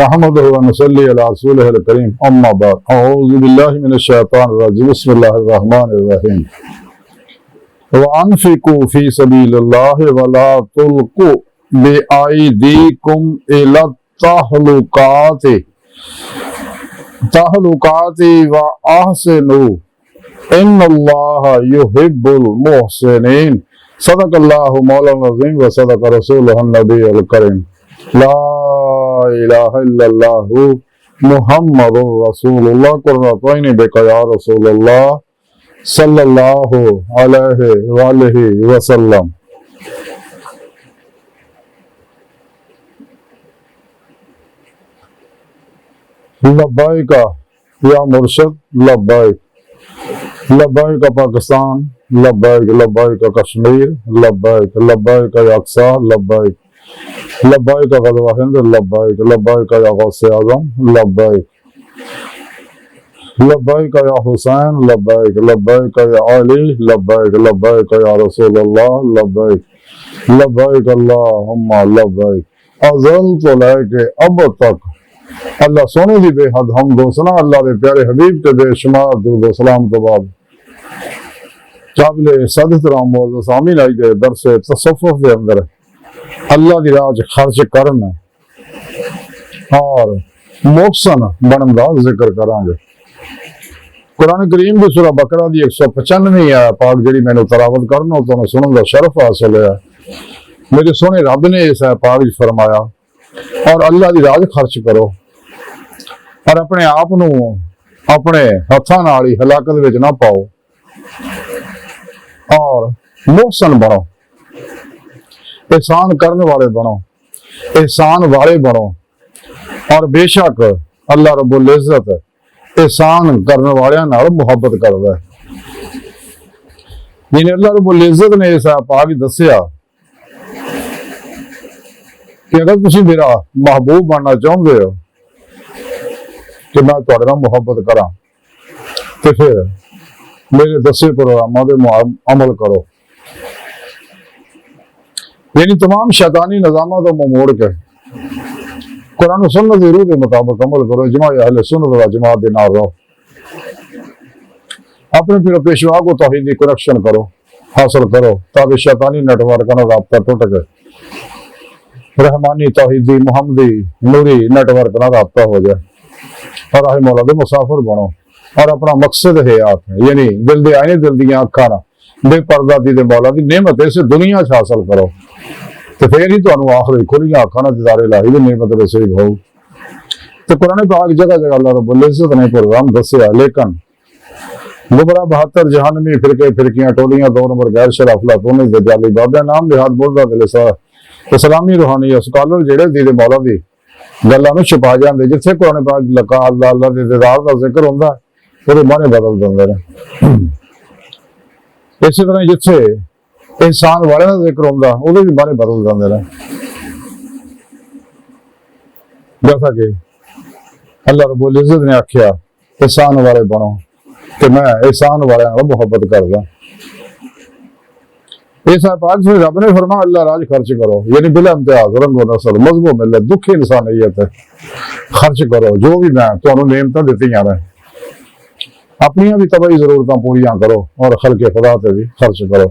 نحمده ونصلي على رسوله الكريم اما بعد اعوذ بالله من الشيطان الرجيم بسم الله الرحمن الرحيم وانفقوا في سبيل الله ولا تلقوا بأيديكم الى التهلكات واحسنوا ان الله يحب المحسنين صدق الله مولانا العظيم وصدق رسوله النبي الكريم لا الہ الا اللہ محمد رسول اللہ قرۃ بک یا رسول اللہ صلی اللہ علیہ وآلہ وسلم۔ لبیک یا مرشد، لبیک لبیک پاکستان، لبیک لبیک کشمیر، لبیک لبیک اقصی، لبیک لبیک غزوہ ہند، لبیک لبیک یا غوث اعظم، لبیک لبیک یا حسین، لبیک لبیک یا علی، لبیک لبیک یا رسول اللہ، لبیک لبیک اللہم لبیک۔ ازل تو لے کے اب تک اللہ سونے دی بے حد حمد و ثنا اللہ دے پیارے حبیب کے بے شمار درود و سلام تو بعد قابل صد احترام معزز سامعین آئی دے درس تصوف دے اندر اللہ دی راہ خرچ کرنا اور محسن بنن دا ذکر کریں گے۔ قرآن کریم دی سورہ بقرہ دی 195 آیا پاک جڑی میں نے تلاوت کرنا تو سنن دا شرف حاصل ہے۔ میرے سونے رب نے اس پاک فرمایا اور اللہ دی راہ خرچ کرو اور اپنے آپ نو اپنے ہتھاں نال ہی ہلاکت وچ نہ پاؤ اور محسن بنو، احسان کرنے والے بنو، احسان والے بنو۔ اور بے شک اللہ رب العزت احسان کرنے والے نال محبت کرتا ہے۔ یعنی اللہ رب العزت نے اس پاک دسیا کہ اگر تسی میرا محبوب بننا چاہتے ہو کہ میں تہاڈے نال محبت کراں تو پھر میرے دسے پروگراماں دے عمل کرو۔ یعنی تمام شیطانی نظامات کو موڑ کے قرآن و سنت کی روح کے مطابق عمل کرو، اجماع اہل سنت و جماعت کے نال رہو، اپنے پیر پیشوا کو توحیدی کنیکشن کرو، حاصل کرو تاکہ شیطانی نیٹ ورک کا رابطہ ٹوٹ گئے، رحمانی توحیدی محمدی نوری نیٹ ورک کا رابطہ ہو جائے اور راہ مولا دے مسافر بنو اور اپنا مقصد حیات ہے یعنی دل دے آئینے دل دیاں اکھاں بے پردہ دی دے مولا دی نعمت اسے دنیا سے حاصل کرو تو پھر ہی تانوں آخری کھلیاں اکھاں نال دیدار الہی دی نعمت نصیب ہو۔ تو قرآن پاک جگہ جگہ اللہ رب العزت نے پروگرام دسیا، لیکن گمراہ 72 جہنمی فرقے فرقیاں ٹولیاں 2 نمبر غیر شرع افلاطون دجالی بابا نام لحاظ بولدا دل اسلامی روحانی اسکالر جڑے دی دے مولا دی گلاں نوں چھپا جاندے، جتھے قرآن پاک لقا اللہ دے دیدار دا ذکر ہوندا وہ معنی بدل دیندے نے۔ اسی طرح جتھے احسان والے کا ذکر ہوتا وہ بھی بارے بدل جاتے ہیں، جیسا کہ اللہ رب العزت نے آخیا احسان والے بنو کہ میں احسان والے محبت کردا۔ اس پاک سے رب نے فرمایا اللہ راج خرچ کرو، یعنی بلا امتیاز رنگ و نسل مذہب و ملت دکھ انسانیت خرچ کرو، جو بھی میں تمہیں نعمتیں دیتی ہیں اپنی بھی طبعی ضرورتیں پوریاں کرو اور خلق خدا سے بھی خرچ کرو،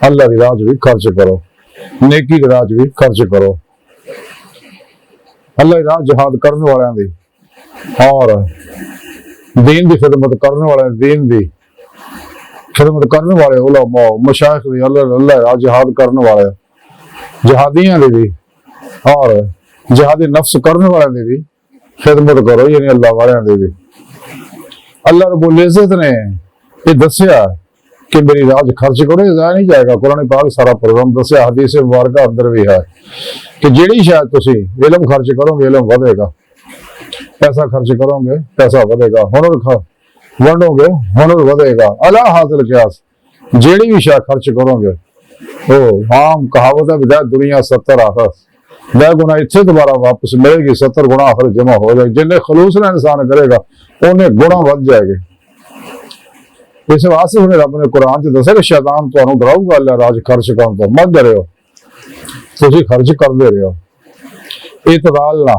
اللہ دی راہ بھی خرچ کرو، نیکی دی راہ بھی خرچ کرو، اللہ دی راہ جہاد کرنے والوں دی اور دین دی خدمت کرنے والے دین دی خدمت کرنے والے علماء مشائخ دی اللہ راہ جہاد کرنے والے جہادیاں دی بھی اور جہادی نفس کرنے والوں دی بھی خدمت کرو، یعنی اللہ والوں دی بھی۔ اللہ رب العزت نے یہ دسیا کہ میری راج خرچ کرو، یہ ضائع نہیں جائے گا۔ قرآن پاک سارا پروگرام دسیا، حدیث مبارکہ اندر بھی ہے کہ جیڑی شاید تسی علم خرچ کرو گے علم ودے گا، پیسہ خرچ کرو گے پیسہ ودے گا، ہنر ونڈو گے ہنر ودے گا۔ اللہ حاصل قیاس جیڑی بھی شاید خرچ کرو گے وہ عام کہاوت ہے بدایت دنیا 70 آخر 10 گنا اتنے دوبارہ واپس ملے گی، 70 گنا آخر جمع ہو جائے گی۔ جن خلوص نہ انسان کرے گا انہیں گنا ود جائے گے۔ اس واسطے انہیں رب نے قرآن سے دسے کہ شیطان تمہیں ڈراؤ گا اللہ راج خرچ کرن تو مت ڈرے ہو، تسی خرچ کر دے رہے ہو، اعتدال نہ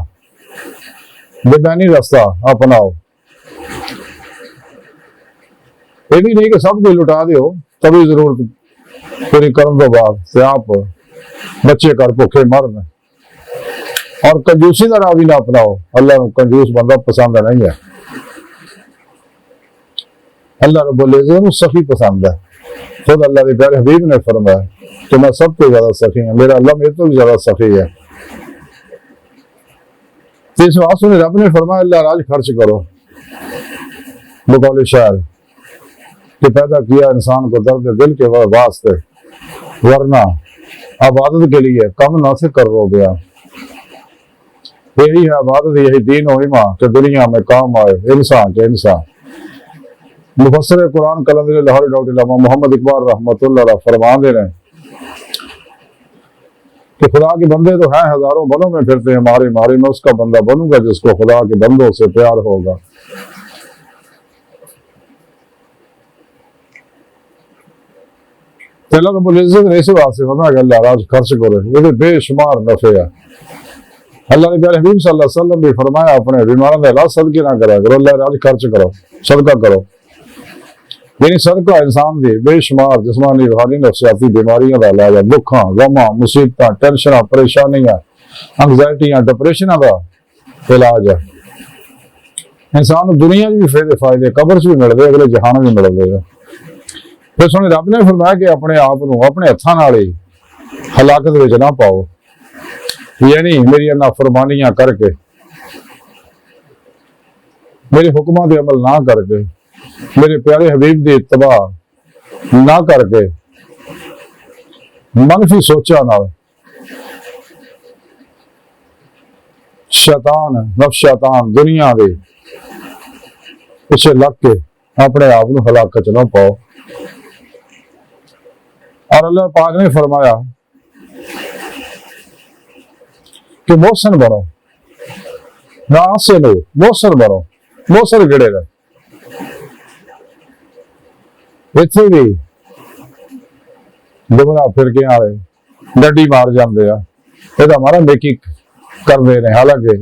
بےبینی راستہ اپناؤ. یہ بھی نہیں کہ سب کو لٹا دیو تبھی ضرورت پوری کرن تو بعد سے آپ بچے کر بھوکے مرن. اور کنجوسی کا راہ بھی نہ اپناؤ. اللہ کو کنجوس بندہ پسند نہیں ہے. اللہ رب العزت کو سخی پسند ہے. خود اللہ کے پیارے حبیب نے فرمایا کہ میں سب سے زیادہ سخی ہوں, میرا اللہ میرے تو بھی زیادہ سخی ہے. اس واسطے میں رب نے فرمایا اللہ راج خرچ کرو بقول شاعر کہ پیدا کیا انسان کو درد دل کے واسطے, ورنہ عبادت کے لیے کم نہ سے کر رو گیا. یہی ہے عبادت, یہی دین و ایمان کہ دنیا میں کام آئے انسان کے انسان. مفسر قرآن قلندر لاہور ڈاکٹر علامہ محمد اقبال رحمۃ اللہ علیہ فرمان دے رہے ہیں کہ خدا کے بندے تو ہیں ہزاروں بنوں میں پھرتے ہیں مارے مارے, میں اس کا بندہ بنوں گا جس کو خدا کے بندوں سے پیار ہوگا. اللہ رب العزت نے اسی بات سے فرمایا کہ اللہ راج خرچ کرو, یہ بے شمار نفع ہے. اللہ نے پیارے حبیب صلی اللہ علیہ وسلم بھی فرمایا اپنے بیماروں کا علاج صدقے نہ کرا کرو, اللہ راج خرچ کرو, صدقہ کرو. یعنی صدقہ انسان دی بے شمار جسمانی روحانی نفسیاتی بیماریاں کا علاج ہے. دکھاں غماں مصیبتاں ٹینشناں پریشانیاں انگزائٹیاں ڈپریشناں کا علاج ہے. انسان کو دنیا بھی فائدے قبر سے بھی ملتے اگلے جہان بھی ملتے. پھر سونے رب نے فرمایا کہ اپنے آپ کو اپنے ہاتھوں نال ہی ہلاکت وچ نہ پاؤ, یعنی میری نافرمانیاں کر کے میرے حکماں دے عمل نہ کر کے میرے پیارے حبیب دی اتباع نہ کر کے منفی سوچا نال شیطان نفس شیطان دنیا دے پیچھے لگ کے اپنے آپ کو ہلاکت نہ پاؤ. اور اللہ پاک نے فرمایا کہ محسن بنو نہ سے لو, محسن بنو, محسن گڑے رہے. اتنے بھی گمراہ فرقے والے ڈڈی مار جاندے آ, یہ ہمارا نیکی کرتے ہیں. حالانکہ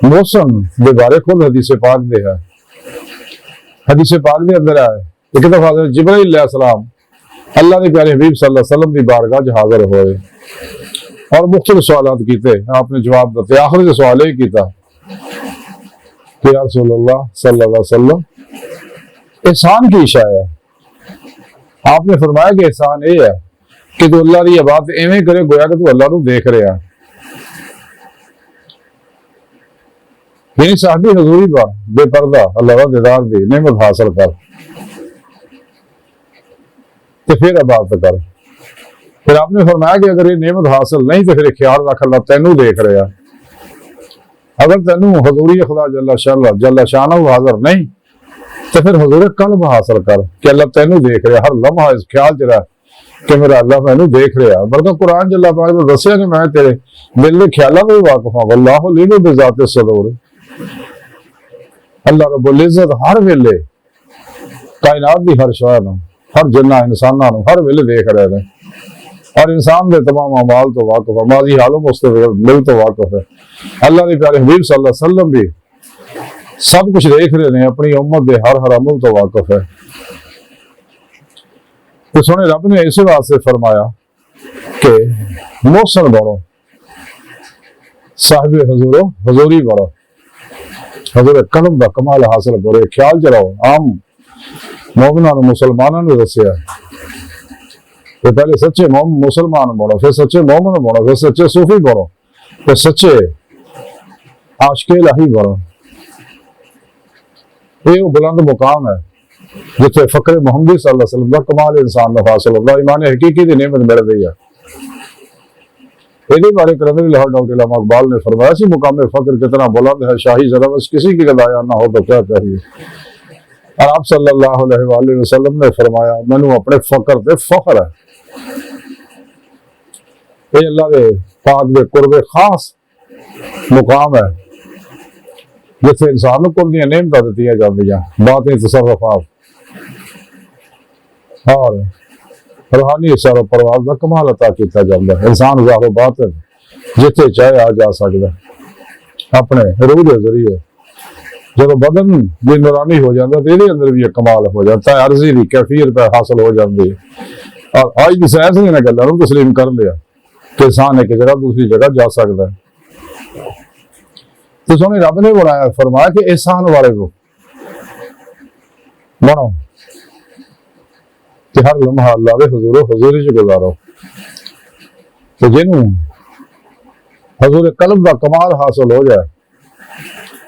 محسن دے بارے خود حدیث پاک دے ہے. حدیث پاک دے اندر ہے ایک دفعہ حضرت جبرائیل علیہ السلام اللہ کے پیارے حبیب صلی اللہ علیہ وسلم کی بارگاہ حاضر ہوئے اور مختلف سوالات کیتے. آپ نے جواب دیتے. آخری جو سوال یہ کیتا کہ یا رسول اللہ صلی اللہ علیہ وسلم احسان کی اشاع ہے. آپ نے فرمایا کہ احسان یہ ہے کہ تو اللہ کی عبادت ایویں کرے گویا کہ تو اللہ کو دیکھ رہا. یعنی صاحبی حضوری پر بے پردہ اللہ کا دیدار دی نعمت حاصل کر تو پھر عبادت کر. پھر آپ نے فرمایا کہ اگر یہ نعمت حاصل نہیں تو پھر خیال رکھ اللہ تینوں دیکھ رہا. اگر تینوں حضوری خدا جل شانہ حاضر نہیں تو پھر حضور قلب حاصل کر کہ اللہ تینوں دیکھ رہا. ہر لمحہ اس خیال چ رہا کہ میرا اللہ مینوں دیکھ رہا. بلکہ قرآن جل پاک نے دسیا کہ میں تیرے دل کے خیالوں میں واقف ہوں. واللہ علیم بذات الصدور. اللہ رب العزت ہر ویلے کائنات کی ہر شے نوں ہر جنہ انساناں نوں ہر ویلے دیکھ رہے ہیں اور انسان دے تمام اعمال تو واقف ہے, ماضی حال و مستقبل تو واقف ہے. اللہ کے پیارے حبیب صلی اللہ علیہ وسلم بھی سب کچھ دیکھ رہے ہیں, اپنی امت دے ہر عمل تو واقف ہے. تو سونے رب نے اسی واسطے فرمایا کہ محسن بنو, صاحب حضوری بنو, حضور قلب کا کمال حاصل کرو. خیال چلاؤ عام مومنوں مسلمانوں نے دسیا کہ پہلے سچے مسلمان بنو, پھر سچے مومن بنو, پھر سچے صوفی بنو, پھر سچے عاشق الہی بنو. یہ وہ بلند مقام ہے جتنے فقر محمدی صلی اللہ علیہ وسلم کا کمال انسان میں حاصل ہوگا. ایمان حقیقی کی نعمت مل گئی ہے. یہ بارے قلندر لاہور ڈاکٹر علامہ اقبال نے فرمایا سی مقام فقر کتنا بلند ہے, شاہی ذرا بس کسی کی گدایا نہ ہو تو کیا چاہیے. اور آپ صلی اللہ علیہ وآلہ وسلم نے فرمایا مینوں اپنے فقر تے فخر ہے. یہ اللہ دے پاک دے قرب خاص مقام ہے جتنے انسان کو اپنی نعمتاں دتیاں جاندیاں, باطنی تصرفات اور روحانی سیر و پرواز کا کمال عطا کیتا جاتا ہے. انسان ظاہر و باطن جتنے چاہے آ جا سکتا ہے. اپنے روح کے ذریعے جب بدن بھی نورانی ہو جاتا تو یہ اندر بھی ایک کمال ہو جاتا ہے، عرضی بھی کیفیت پہ حاصل ہو جاتی ہے۔ اور آج کی سائنس نے گلا تسلیم کر لیا کہ انسان ایک جگہ دوسری جگہ جا سکتا ہے۔ تو سونے رب نے بنایا، فرمایا کہ احسان والے کو بنو کہ ہر لمحہ اللہ دے حضور و حضوری چ گزارو، تو جنوں حضور قلب کا کمال حاصل ہو جائے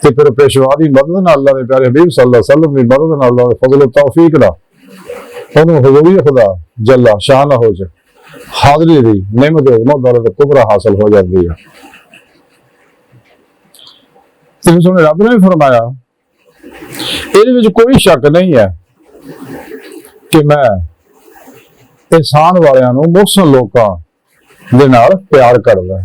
تو پھر پیشوا دی مدد نہ اللہ دے پیارے حبیب صلی اللہ علیہ وسلم دی مدد نہ اللہ دے فضل و توفیق نہ انہوں حضوری خدا جل شاہ نہ ہو جائے، حاضری دی نعمت عظمت دولت کبرا حاصل ہو جاتی ہے۔ تو سنے رب نے فرمایا یہ کوئی شک نہیں ہے کہ میں احسان والوں محسن لوکاں دے نال پیار کردا،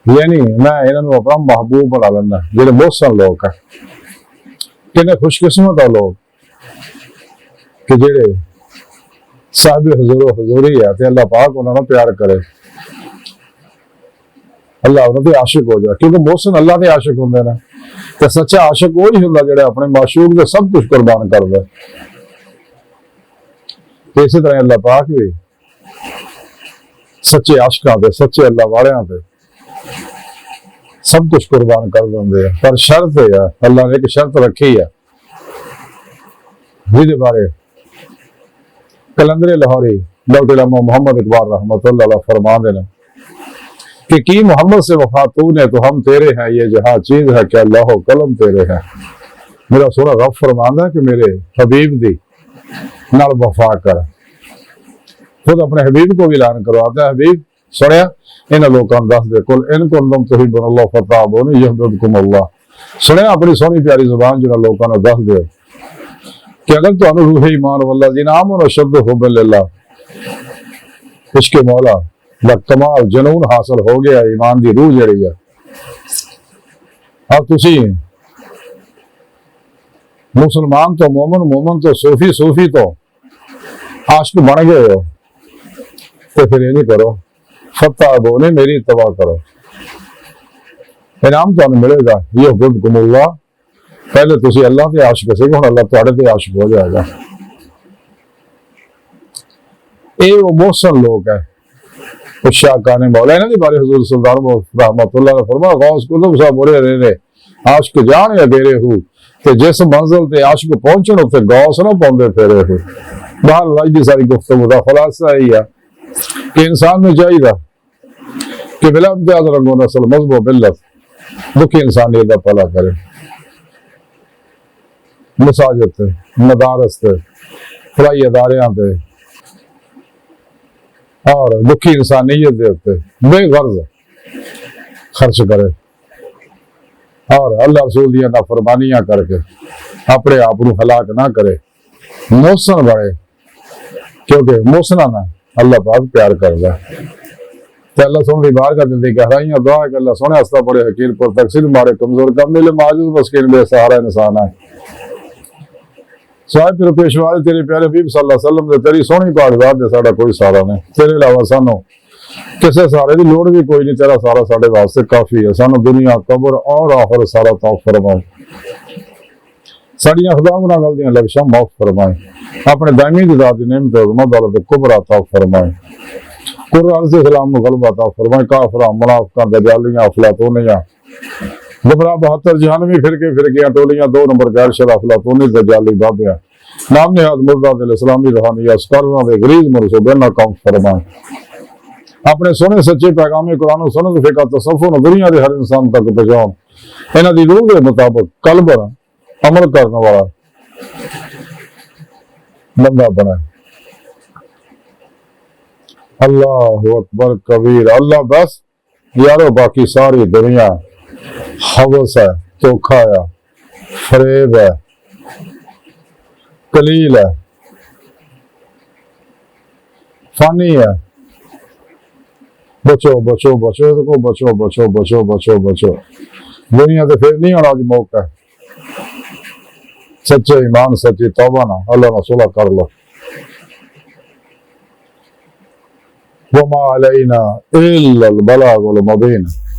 یعنی میں انہوں اپنا محبوب بنا لینا جڑے محسن لوگ ہیں، کنے خوش قسمت ہے لوگ کہ جڑے صاحب حضور و حضوری ہے تے اللہ پاک انہوں نے پیار کرے، اللہ انہوں نے عاشق ہو جائے، کیونکہ محسن اللہ دے عاشق ہوندے نے، تے سچا عاشق وہی ہوندا جڑا اپنے معشوق دے سب کچھ قربان کردا ہے۔ اسی طرح اللہ پاک بھی سچے عاشقاں تے سچے اللہ والیاں تے سب کچھ قربان کر دیں، پر شرط ہے اللہ نے ایک شرط رکھی ہے جہدے بارے کلندر لاہوری ڈاکٹر علامہ محمد اقبال رحمۃ اللہ علیہ فرمان دینا کہ کی محمد سے وفا تو نے تو ہم تیرے ہیں، یہ جہاں چیز ہے کہ اللہ و قلم تیرے ہیں۔ میرا سونا رب فرماندا ہے کہ میرے حبیب دی نال وفا کر، خود اپنے حبیب کو بھی اعلان کرواتا ہے، حبیب سنیا ان لوگوں دس دے کل ان کنتم تحبون اللہ فتحبونی یحببکم اللہ، سنیا اپنی سونی پیاری زبان جنہاں لوگوں نے دس دے کہ اگر تو روح ایمان والذین آمنوا اشد حبا للہ، عشق مولا دا کمال جنون حاصل ہو گیا، ایمان دی روح جڑی ہے، اب تسی مسلمان تو مومن، مومن تو صوفی، صوفی تو عاشق بن گئے ہو، تو پھر یہ نہیں کرو فتح بونے میری اتباع کرو، انعام تو ملے گا، یہ حببکم اللہ، پہلے تسی اللہ کے عاشق سے ہوں اللہ تہاڈے تے عاشق ہو جائے گا۔ اے وہ محسن لوگ ہے عشاقان مولا، انہاں دے بارے حضور سلطان رحمۃ اللہ علیہ فرمایا غوث کلب صاحب بولے رہے عاشق جان یا گیرے ہو تے جس منزل تے عاشق پہنچن تے غوث نہ پاؤندے پھرے ہو۔ بہر اللہ دی ساری گفتگو دا خلاصہ یہی ہے کہ انسان میں چاہیے کہ بلا امتیاز رنگ و نسل مذہب و ملت دکھی انسانیت کا بھلا کرے، مساجد تے مدارس تے فلاحی اداریاں تے اور دکھی انسانیت دے تے بے غرض خرچ کرے اور اللہ رسول دیا نافرمانیاں کر کے اپنے آپ کو ہلاک نہ کرے، محسن بڑے، کیونکہ محسنہ نہ اللہ پاک پیار کرتا ہے۔ تو اللہ سن دی بار کا دل دی گہرائیاں دعا ہے کہ اللہ سونے ہستا بڑے حکیم پر تقسیم مارے کمزور کم ملے معجز مسکین بے سہارا انسان ہے۔ صاحب پھر پیشوا تیرے پیارے حبیب صلی اللہ علیہ وسلم دے تیری سونی کاغذات دے ساڈا کوئی سارا نہیں، تیرے علاوہ سانو کسے سارے دی لوڑ بھی کوئی نہیں، تیرا سارا ساڈے واسطے کافی ہے، سانو دنیا قبر اور آخر سارا توف فرمائے، ساڑیاں خدا گناہ غلطیاں لغشاں معاف فرمائے، اپنے دائمی دی ذات نعمت عظمت دولت کبرا عطا فرمائے، قرآن سے اسلام میں غلبہ عطا فرمائے، کافراں منافقاں دجالیاں افلاطونیاں گمراہ 72 جہانوی فرقیاں ٹولیاں 2 نمبر غیر شرع افلاطونی دجالی بابیاں نام نہاد مردہ دل اسلامی روحانی اسکاروں دے غریض منصوبے نہ کام فرمائے، اپنے سونے سچے پیغام قرآن و سنت فقہ تصوف و دنیا دے ہر انسان تک پہنچاؤ، انہاں دی روح دے مطابق قلب عمل کرنے والا بندہ بنائے۔ اللہ اکبر کبیر، اللہ بس یارو باقی ساری دنیا حوث ہے، دھوکھا ہے، فریب ہے، قلیل ہے، فانی ہے، بچو بچو بچو کو بچو بچو بچو بچو بچو، دنیا سے پھر نہیں ہونا آج موقع ہے، سچے ایمان سچی توبہ نہ اللہ نہ صلح کر لو۔ وما علینا الا البلاغ المبین۔